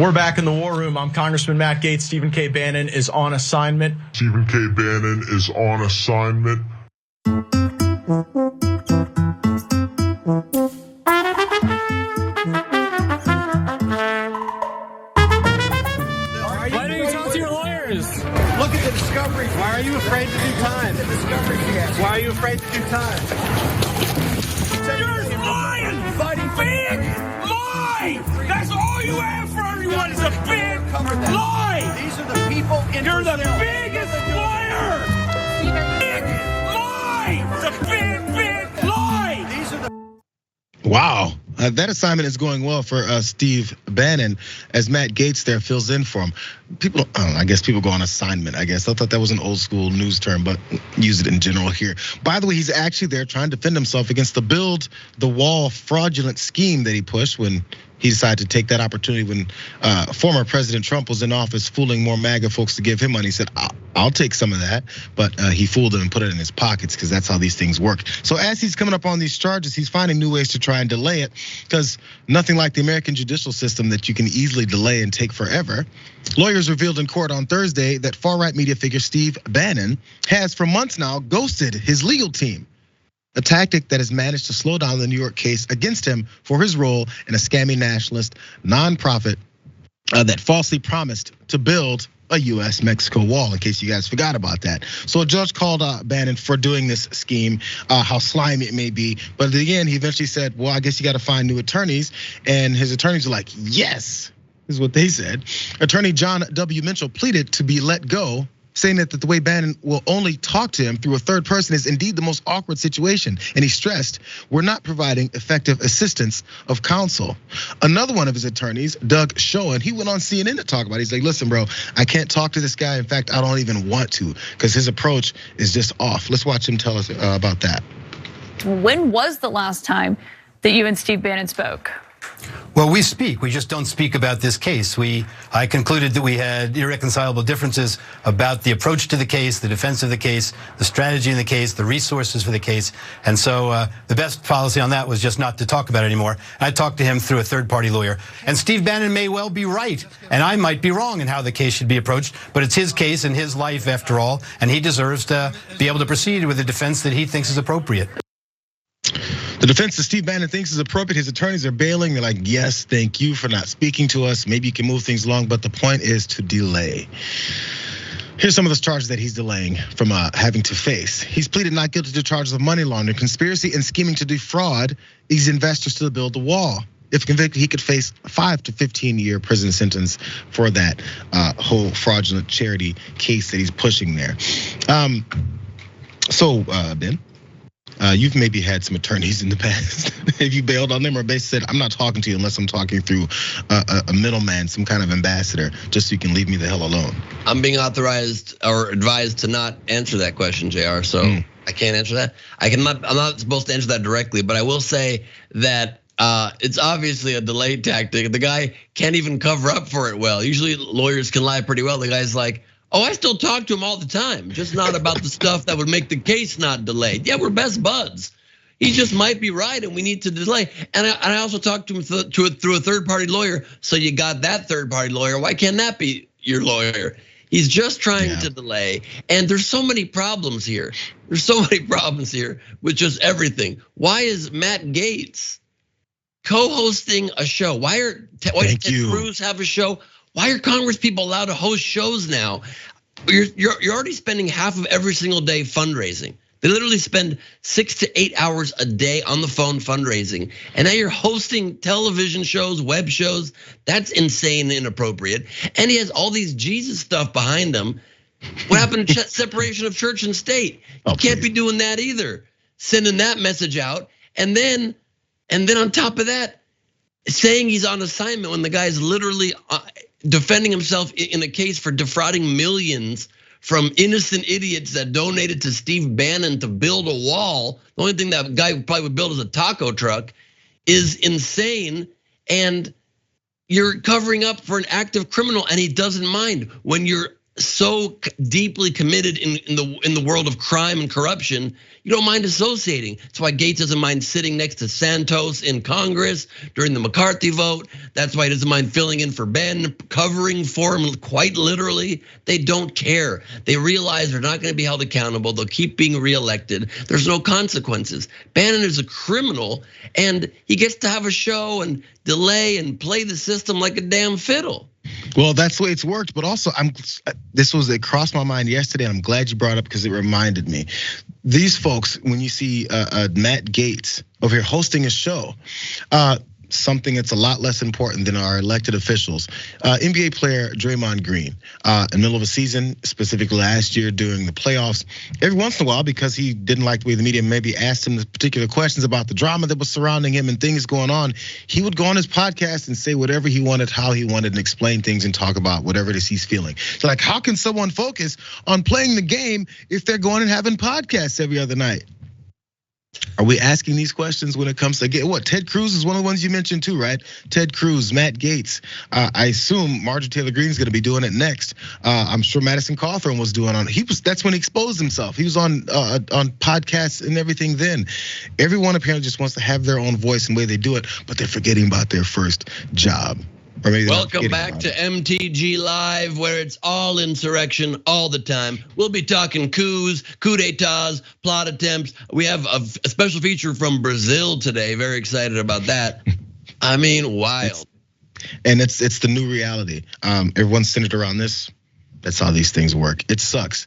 We're back in the war room. I'm Congressman Matt Gaetz. Stephen K. Bannon is on assignment. Stephen K. Bannon is on assignment. Why don't you talk to your lawyers? Look at the discovery. Why are you afraid to do time? The discovery. Why are you afraid to do time? You're lying! Big lie! That's all you have for everyone is a big lie! These are the people in You're the Brazil. biggest liar! Big lie! It's a big lie! These are the Wow, that assignment is going well for Steve Bannon as Matt Gaetz there fills in for him. People, I guess people go on assignment, I guess. I thought that was an old school news term, but use it in general here. By the way, he's actually there trying to defend himself against the build the wall fraudulent scheme that he pushed when he decided to take that opportunity when former President Trump was in office, fooling more MAGA folks to give him money. He said, I'll take some of that, but he fooled them and put it in his pockets because that's how these things work. So as he's coming up on these charges, he's finding new ways to try and delay it because nothing like the American judicial system that you can easily delay and take forever. Lawyers revealed in court on Thursday that far-right media figure Steve Bannon has for months now ghosted his legal team. A tactic that has managed to slow down the New York case against him for his role in a scammy nationalist nonprofit that falsely promised to build a U.S. Mexico wall, in case you guys forgot about that. So a judge called Bannon for doing this scheme, how slimy it may be. But at the end, he eventually said, well, I guess you got to find new attorneys. And his attorneys were like, yes, is what they said. Attorney John W. Mitchell pleaded to be let go, saying that the way Bannon will only talk to him through a third person is indeed the most awkward situation. And he stressed, we're not providing effective assistance of counsel. Another one of his attorneys, Doug Schoen, he went on CNN to talk about it. He's like, listen, bro, I can't talk to this guy. In fact, I don't even want to because his approach is just off. Let's watch him tell us about that. When was the last time that you and Steve Bannon spoke? Well, we speak. We just don't speak about this case. I concluded that we had irreconcilable differences about the approach to the case, the defense of the case, the strategy in the case, the resources for the case. And so the best policy on that was just not to talk about it anymore. I talked to him through a third-party lawyer. And Steve Bannon may well be right, and I might be wrong in how the case should be approached, but it's his case and his life after all, and he deserves to be able to proceed with a defense that he thinks is appropriate. The defense that Steve Bannon thinks is appropriate, his attorneys are bailing. They're like, yes, thank you for not speaking to us. Maybe you can move things along, but the point is to delay. Here's some of the charges that he's delaying from having to face. He's pleaded not guilty to charges of money laundering, conspiracy, and scheming to defraud these investors to build the wall. If convicted, he could face a 5 to 15-year prison sentence for that whole fraudulent charity case that he's pushing there. Ben, you've maybe had some attorneys in the past. Have you bailed on them or basically said, I'm not talking to you unless I'm talking through a middleman, some kind of ambassador, just so you can leave me the hell alone? I'm being authorized or advised to not answer that question, JR, so I can't answer that. I'm not supposed to answer that directly, but I will say that it's obviously a delay tactic. The guy can't even cover up for it well. Usually lawyers can lie pretty well. The guy's like, oh, I still talk to him all the time, just not about the stuff that would make the case not delayed. Yeah, we're best buds. He just might be right, and we need to delay. And I also talked to him through a third-party lawyer. So you got that third-party lawyer. Why can't that be your lawyer? He's just trying to delay. And there's so many problems here. There's so many problems here with just everything. Why is Matt Gaetz co-hosting a show? Why did Ted Cruz have a show? Why are Congress people allowed to host shows now? You're already spending half of every single day fundraising. They literally spend 6 to 8 hours a day on the phone fundraising. And now you're hosting television shows, web shows. That's insane and inappropriate. And he has all these Jesus stuff behind him. What happened to separation of church and state? You can't be doing that either. Sending that message out. And then on top of that, saying he's on assignment when the guy's literally defending himself in a case for defrauding millions from innocent idiots that donated to Steve Bannon to build a wall. The only thing that guy probably would build is a taco truck, is insane. And you're covering up for an active criminal, and he doesn't mind when you're so deeply committed in the world of crime and corruption, you don't mind associating. That's why Gaetz doesn't mind sitting next to Santos in Congress during the McCarthy vote. That's why he doesn't mind filling in for Ben, covering for him quite literally. They don't care. They realize they're not going to be held accountable. They'll keep being reelected. There's no consequences. Bannon is a criminal, and he gets to have a show and delay and play the system like a damn fiddle. Well, that's the way it's worked, but also it crossed my mind yesterday, and I'm glad you brought it up because it reminded me. These folks, when you see Matt Gaetz over here hosting a show, something that's a lot less important than our elected officials. NBA player Draymond Green, in the middle of a season, specifically last year during the playoffs, every once in a while, because he didn't like the way the media maybe asked him the particular questions about the drama that was surrounding him and things going on, he would go on his podcast and say whatever he wanted, how he wanted, and explain things and talk about whatever it is he's feeling. So like, how can someone focus on playing the game if they're going and having podcasts every other night? Are we asking these questions when it comes to what? Ted Cruz is one of the ones you mentioned too, right? Ted Cruz, Matt Gaetz. I assume Marjorie Taylor Greene is going to be doing it next. I'm sure Madison Cawthorn was doing on. That's when he exposed himself. He was on podcasts and everything. Then everyone apparently just wants to have their own voice and way they do it, but they're forgetting about their first job. Or maybe welcome back to MTG Live, where it's all insurrection all the time. We'll be talking coups, coup d'etats, plot attempts. We have a special feature from Brazil today. Very excited about that. I mean, wild. It's the new reality. Everyone's centered around this. That's how these things work. It sucks.